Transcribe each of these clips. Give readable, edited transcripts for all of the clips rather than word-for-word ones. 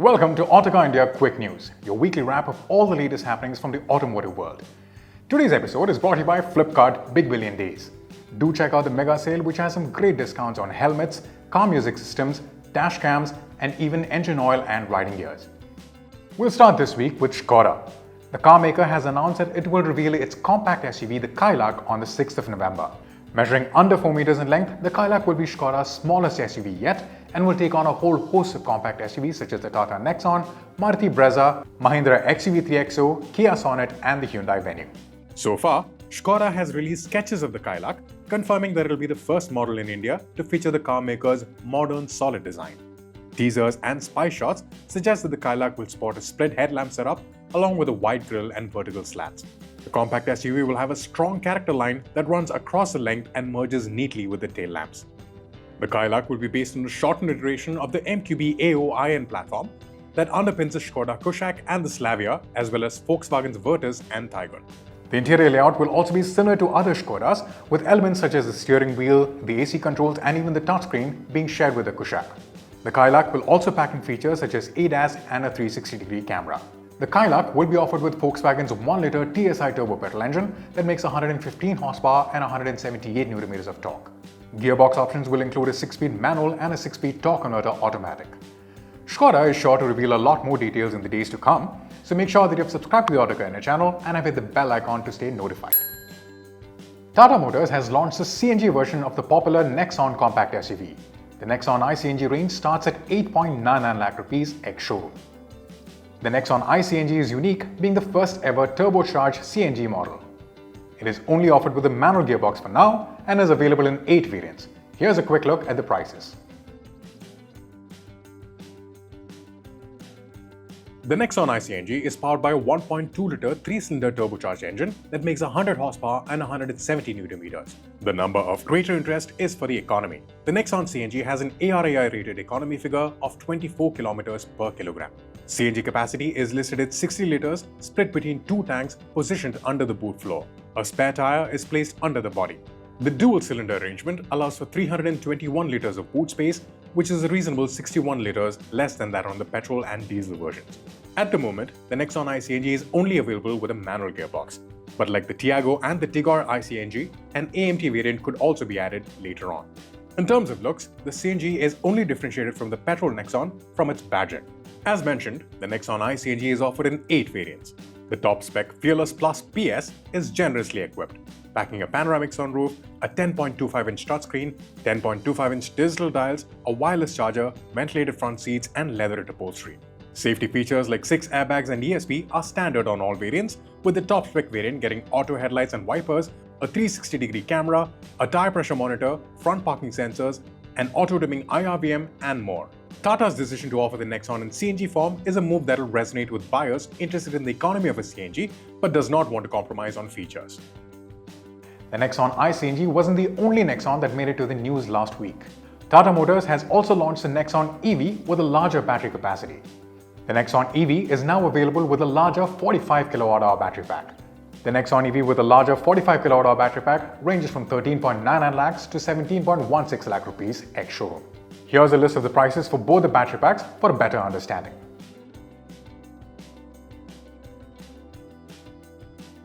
Welcome to Autocar India Quick News, your weekly wrap of all the latest happenings from the automotive world. Today's episode is brought to you by Flipkart Big Billion Days. Do check out the mega sale, which has some great discounts on helmets, car music systems, dash cams, and even engine oil and riding gears. We'll start this week with Skoda. The car maker has announced that it will reveal its compact SUV, the Kylaq, on the 6th of November. Measuring under 4 meters in length, the Kylaq will be Skoda's smallest SUV yet and will take on a whole host of compact SUVs such as the Tata Nexon, Maruti Brezza, Mahindra XUV3XO, Kia Sonet, and the Hyundai Venue. So far, Skoda has released sketches of the Kylaq, confirming that it will be the first model in India to feature the car maker's modern solid design. Teasers and spy shots suggest that the Kylaq will sport a split headlamp setup along with a wide grille and vertical slats. The compact SUV will have a strong character line that runs across the length and merges neatly with the tail lamps. The Kylaq will be based on a shortened iteration of the MQB AO-iN platform that underpins the Skoda Kylaq and the Slavia, as well as Volkswagen's Virtus and Taygun. The interior layout will also be similar to other Skodas, with elements such as the steering wheel, the AC controls, and even the touchscreen being shared with the Kylaq. The Kylaq will also pack in features such as ADAS and a 360-degree camera. The Kylaq will be offered with Volkswagen's 1-liter TSI turbo petrol engine that makes 115 horsepower and 178 Nm of torque. Gearbox options will include a 6-speed manual and a 6-speed torque converter automatic. Skoda is sure to reveal a lot more details in the days to come, so make sure that you have subscribed to the Autocar India channel and have hit the bell icon to stay notified. Tata Motors has launched the CNG version of the popular Nexon compact SUV. The Nexon iCNG range starts at 8.99 lakh rupees ex-showroom. The Nexon iCNG is unique, being the first ever turbocharged CNG model. It is only offered with a manual gearbox for now and is available in 8 variants. Here's a quick look at the prices. The Nexon iCNG is powered by a 1.2-liter 3-cylinder turbocharged engine that makes 100 horsepower and 170 Nm. The number of greater interest is for the economy. The Nexon CNG has an ARAI rated economy figure of 24 km per kilogram. CNG capacity is listed at 60 liters, split between 2 tanks positioned under the boot floor. A spare tire is placed under the body. The dual-cylinder arrangement allows for 321 liters of boot space, which is a reasonable 61 liters less than that on the petrol and diesel versions. At the moment, the Nexon iCNG is only available with a manual gearbox, but like the Tiago and the Tigor iCNG, an AMT variant could also be added later on. In terms of looks, the CNG is only differentiated from the petrol Nexon from its badging. As mentioned, the Nexon iCNG is offered in 8 variants. The top-spec Fearless Plus PS is generously equipped, packing a panoramic sunroof, a 10.25-inch touchscreen, 10.25-inch digital dials, a wireless charger, ventilated front seats, and leatherette upholstery. Safety features like 6 airbags and ESP are standard on all variants, with the top-spec variant getting auto headlights and wipers, a 360-degree camera, a tire pressure monitor, front parking sensors, an auto-dimming IRVM, and more. Tata's decision to offer the Nexon in CNG form is a move that will resonate with buyers interested in the economy of a CNG but does not want to compromise on features. The Nexon iCNG wasn't the only Nexon that made it to the news last week. Tata Motors has also launched the Nexon EV with a larger battery capacity. The Nexon EV is now available with a larger 45 kWh battery pack. The Nexon EV with a larger 45 kWh battery pack ranges from 13.99 lakhs to 17.16 lakh rupees ex-showroom. Here's a list of the prices for both the battery packs for a better understanding.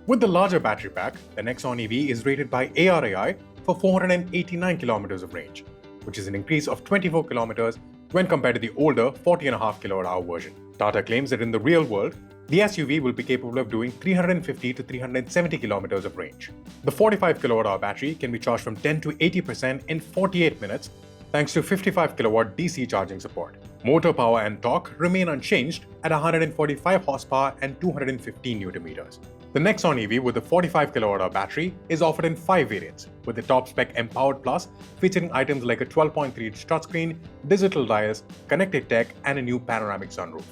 With the larger battery pack, the Nexon EV is rated by ARAI for 489 km of range, which is an increase of 24 km when compared to the older 40.5 kWh version. Tata claims that in the real world, the SUV will be capable of doing 350 to 370 km of range. The 45 kWh battery can be charged from 10 to 80% in 48 minutes thanks to 55 kW DC charging support. Motor power and torque remain unchanged at 145 horsepower and 215 Nm. The Nexon EV with the 45 kWh battery is offered in 5 variants, with the top-spec Empowered Plus featuring items like a 12.3-inch touchscreen, digital dials, connected tech, and a new panoramic sunroof.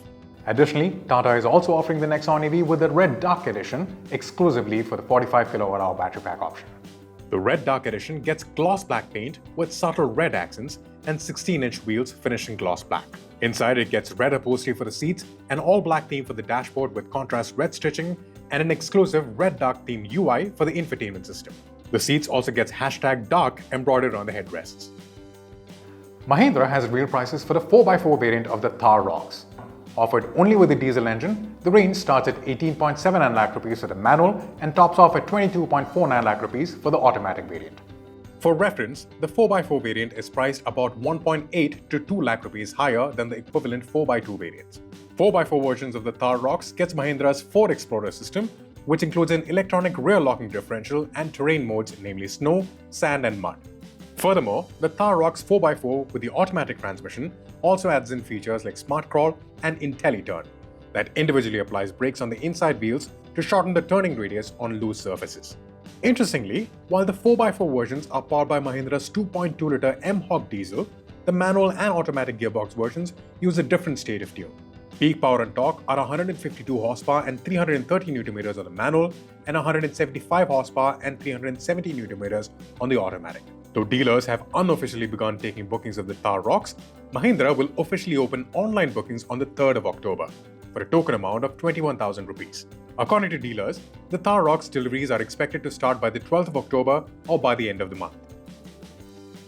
Additionally, Tata is also offering the Nexon EV with the Red Dark Edition exclusively for the 45 kWh battery pack option. The Red Dark Edition gets gloss black paint with subtle red accents and 16-inch wheels finished in gloss black. Inside it gets red upholstery for the seats, an all-black theme for the dashboard with contrast red stitching, and an exclusive red dark theme UI for the infotainment system. The seats also gets #dark embroidered on the headrests. Mahindra has revealed prices for the 4x4 variant of the Thar Roxx. Offered only with the diesel engine, the range starts at 18.79 lakh rupees for the manual and tops off at 22.49 lakh rupees for the automatic variant. For reference, the 4x4 variant is priced about 1.8 to 2 lakh rupees higher than the equivalent 4x2 variants. 4x4 versions of the Thar Roxx gets Mahindra's 4 Explorer system, which includes an electronic rear locking differential and terrain modes, namely snow, sand and mud. Furthermore, the Thar Roxx 4x4 with the automatic transmission also adds in features like Smart Crawl and IntelliTurn that individually applies brakes on the inside wheels to shorten the turning radius on loose surfaces. Interestingly, while the 4x4 versions are powered by Mahindra's 2.2-litre M-Hog diesel, the manual and automatic gearbox versions use a different state of tune. Peak power and torque are 152 horsepower and 330 Nm on the manual and 175 horsepower and 370 Nm on the automatic. Though dealers have unofficially begun taking bookings of the Thar Roxx, Mahindra will officially open online bookings on the 3rd of October for a token amount of 21,000 rupees. According to dealers, the Thar Roxx deliveries are expected to start by the 12th of October or by the end of the month.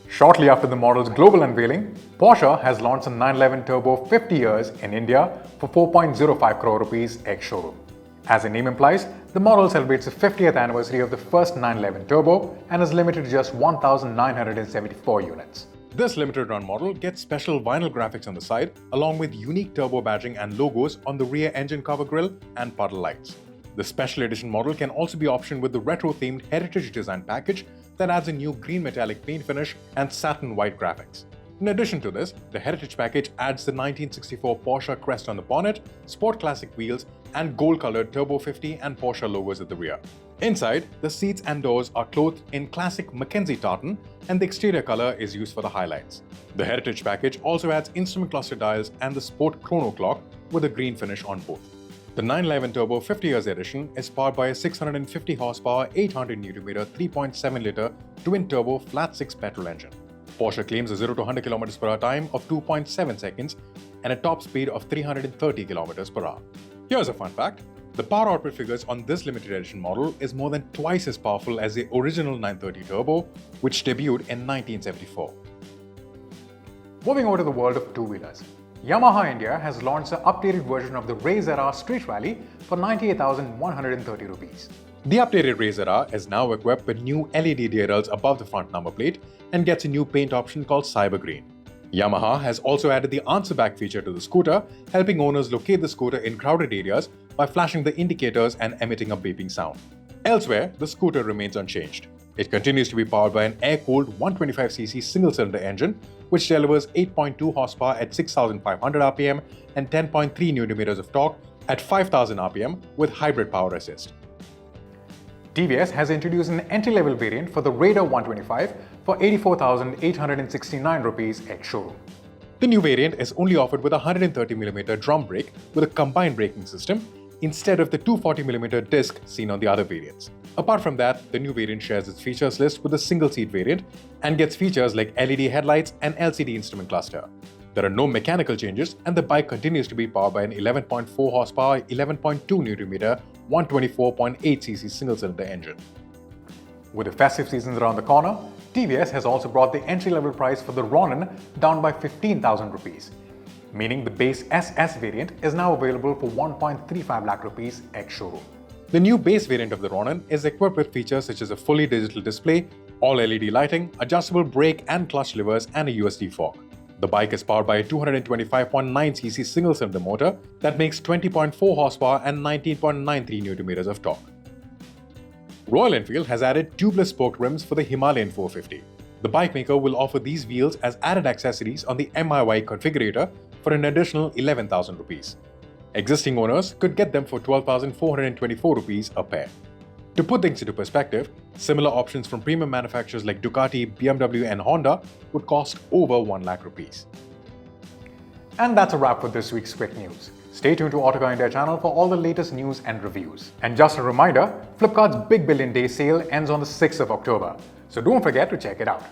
Shortly after the model's global unveiling, Porsche has launched a 911 Turbo 50 years in India for 4.05 crore rupees ex-showroom. As the name implies, the model celebrates the 50th anniversary of the first 911 Turbo and is limited to just 1,974 units. This limited run model gets special vinyl graphics on the side, along with unique turbo badging and logos on the rear engine cover grille and puddle lights. The special edition model can also be optioned with the retro-themed heritage design package that adds a new green metallic paint finish and satin white graphics. In addition to this, the heritage package adds the 1964 Porsche crest on the bonnet, sport classic wheels, and gold-colored Turbo 50 and Porsche logos at the rear. Inside, the seats and doors are clothed in classic Mackenzie tartan, and the exterior color is used for the highlights. The heritage package also adds instrument cluster dials and the sport chrono clock with a green finish on both. The 911 Turbo 50 years edition is powered by a 650 horsepower, 800 Nm, 3.7-litre twin-turbo flat-6 petrol engine. Porsche claims a 0 to 100 km per hour time of 2.7 seconds and a top speed of 330 km per hour. Here's a fun fact. The power output figures on this limited edition model is more than twice as powerful as the original 930 Turbo, which debuted in 1974. Moving over to the world of two-wheelers. Yamaha India has launched an updated version of the RayZR Street Rally for 98,130 rupees. The updated RayZR is now equipped with new LED DRLs above the front number plate and gets a new paint option called Cyber Green. Yamaha has also added the answer back feature to the scooter, helping owners locate the scooter in crowded areas by flashing the indicators and emitting a beeping sound. Elsewhere, the scooter remains unchanged. It continues to be powered by an air-cooled 125cc single-cylinder engine, which delivers 8.2 horsepower at 6,500 rpm and 10.3 Nm of torque at 5,000 rpm with hybrid power assist. TVS has introduced an entry-level variant for the Raider 125 for 84,869 rupees ex-showroom. The new variant is only offered with a 130mm drum brake with a combined braking system instead of the 240mm disc seen on the other variants. Apart from that, the new variant shares its features list with a single-seat variant and gets features like LED headlights and LCD instrument cluster. There are no mechanical changes, and the bike continues to be powered by an 11.4 horsepower, 11.2 Nm, 124.8cc single-cylinder engine. With the festive seasons around the corner, TVS has also brought the entry-level price for the Ronin down by 15,000 rupees, meaning the base SS variant is now available for 1.35 lakh rupees ex-showroom. The new base variant of the Ronin is equipped with features such as a fully digital display, all LED lighting, adjustable brake and clutch levers, and a USB fork. The bike is powered by a 225.9cc single-cylinder motor that makes 20.4 horsepower and 19.93 Nm of torque. Royal Enfield has added tubeless spoked rims for the Himalayan 450. The bike maker will offer these wheels as added accessories on the MIY configurator for an additional 11,000 rupees. Existing owners could get them for 12,424 rupees a pair. To put things into perspective, similar options from premium manufacturers like Ducati, BMW and Honda would cost over 1 lakh rupees. And that's a wrap for this week's Quick News. Stay tuned to Autocar India channel for all the latest news and reviews. And just a reminder, Flipkart's Big Billion Days sale ends on the 6th of October, so don't forget to check it out.